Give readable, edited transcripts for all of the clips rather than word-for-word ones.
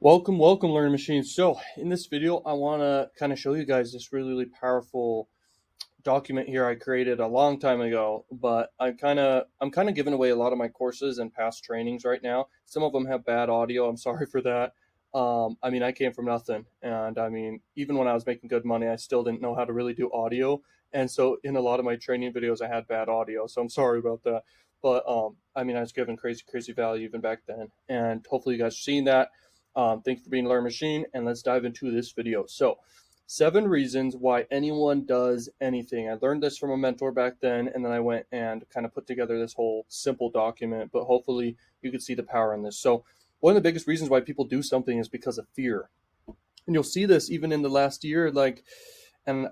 Welcome, Learning Machines. So in this video, I want to kind of show you guys this really powerful document here I created a long time ago, but I'm kind of giving away a lot of my courses and past trainings right now. Some of them have bad audio. I'm sorry for that. I mean, I came from nothing, and I mean, even when I was making good money, I still didn't know how to really do audio. And so in a lot of my training videos, I had bad audio. So I'm sorry about that. But I mean, I was given crazy value even back then, and hopefully you guys are seeing that. Thank you for being a Learn Machine, and let's dive into this video. So 7 reasons why anyone does anything. I learned this from a mentor back then, and then I went and kind of put together this whole simple document, but hopefully you can see the power in this. So one of the biggest reasons why people do something is because of fear. And you'll see this even in the last year, and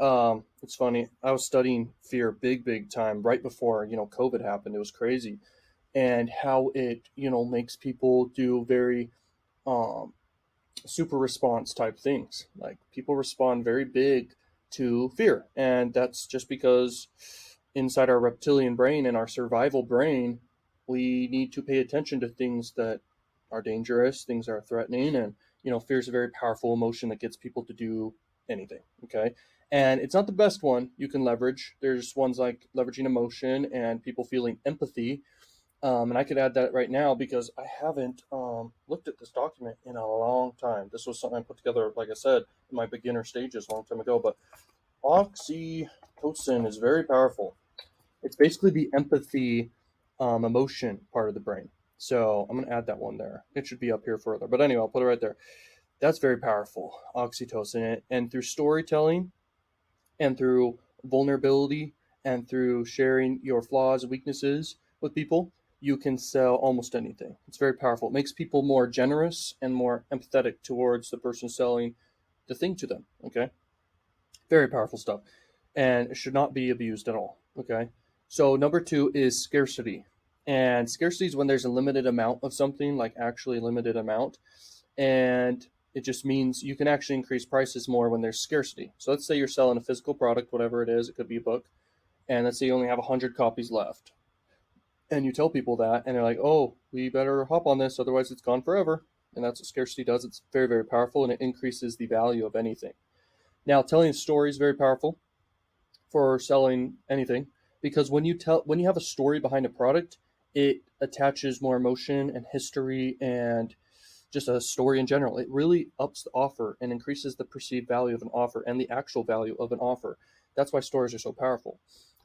it's funny, I was studying fear big time right before, COVID happened. It was crazy. And how it, makes people do very um super response type things. Like people respond very big to fear. And that's just because inside our reptilian brain and our survival brain, we need to pay attention to things that are dangerous, things that are threatening. And, fear is a very powerful emotion that gets people to do anything. Okay. And it's not the best one you can leverage. There's ones like leveraging emotion and people feeling empathy, and I could add that right now because I haven't looked at this document in a long time. This was something I put together, like I said, in my beginner stages a long time ago. But oxytocin is very powerful. It's basically the empathy emotion part of the brain. So I'm going to add that one there. It should be up here further. But anyway, I'll put it right there. That's very powerful, oxytocin. And through storytelling and through vulnerability and through sharing your flaws and weaknesses with people, you can sell almost anything. It's very powerful. It makes people more generous and more empathetic towards the person selling the thing to them. Okay. Very powerful stuff. And it should not be abused at all. Okay. So, number 2 is scarcity. And scarcity is when there's a limited amount of something, like actually a limited amount. And it just means you can actually increase prices more when there's scarcity. So let's say you're selling a physical product, whatever it is, it could be a book, and let's say you only have 100 copies left. And you tell people that, and they're like, oh, we better hop on this, otherwise it's gone forever. And that's what scarcity does. It's very powerful, and it increases the value of anything. Now, telling a story is very powerful for selling anything, because when you have a story behind a product, it attaches more emotion and history and just a story in general. It really ups the offer and increases the perceived value of an offer and the actual value of an offer. That's why stories are so powerful.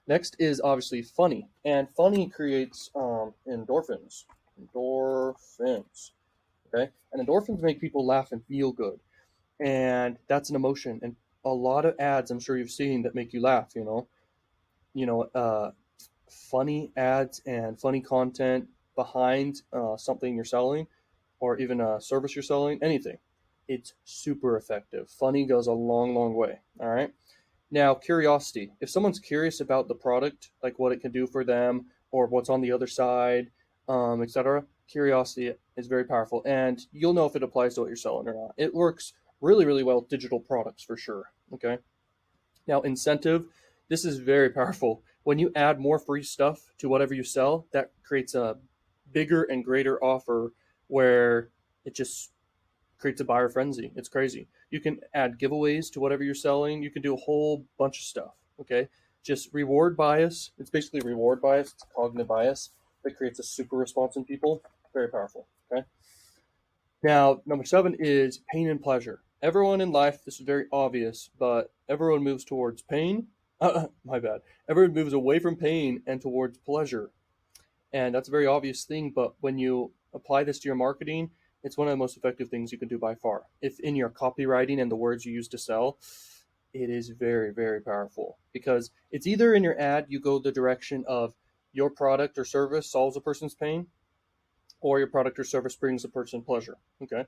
Next is obviously funny, and funny creates endorphins. Endorphins, okay? And endorphins make people laugh and feel good, and that's an emotion. And a lot of ads I'm sure you've seen that make you laugh. You know, funny ads and funny content behind something you're selling or even a service you're selling, anything. It's super effective. Funny goes a long way. All right. Now, curiosity. If someone's curious about the product, like what it can do for them or what's on the other side, etc., curiosity is very powerful. And you'll know if it applies to what you're selling or not. It works really well with digital products for sure. Okay. Now, incentive. This is very powerful. When you add more free stuff to whatever you sell, that creates a bigger and greater offer where it just creates a buyer frenzy. It's crazy. You can add giveaways to whatever you're selling. You can do a whole bunch of stuff. Okay. Just reward bias. It's basically reward bias. It's cognitive bias that creates a super response in people. Very powerful. Okay. Now, number 7 is pain and pleasure. Everyone in life, this is very obvious, but everyone moves towards pain. My bad. Everyone moves away from pain and towards pleasure. And that's a very obvious thing, but when you apply this to your marketing, it's one of the most effective things you can do by far. If in your copywriting and the words you use to sell, it is very powerful because it's either in your ad, you go the direction of your product or service solves a person's pain, or your product or service brings a person pleasure. Okay.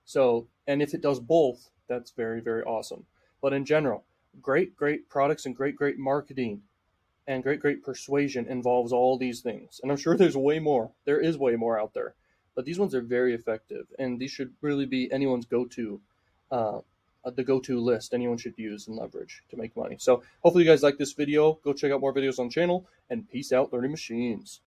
So, and if it does both, that's very awesome. But in general, great products and great marketing and great persuasion involves all these things. And I'm sure there's way more. There is way more out there. But these ones are very effective. And these should really be anyone's go-to, the go-to list anyone should use and leverage to make money. So hopefully you guys like this video. Go check out more videos on the channel. And peace out, Learning Machines.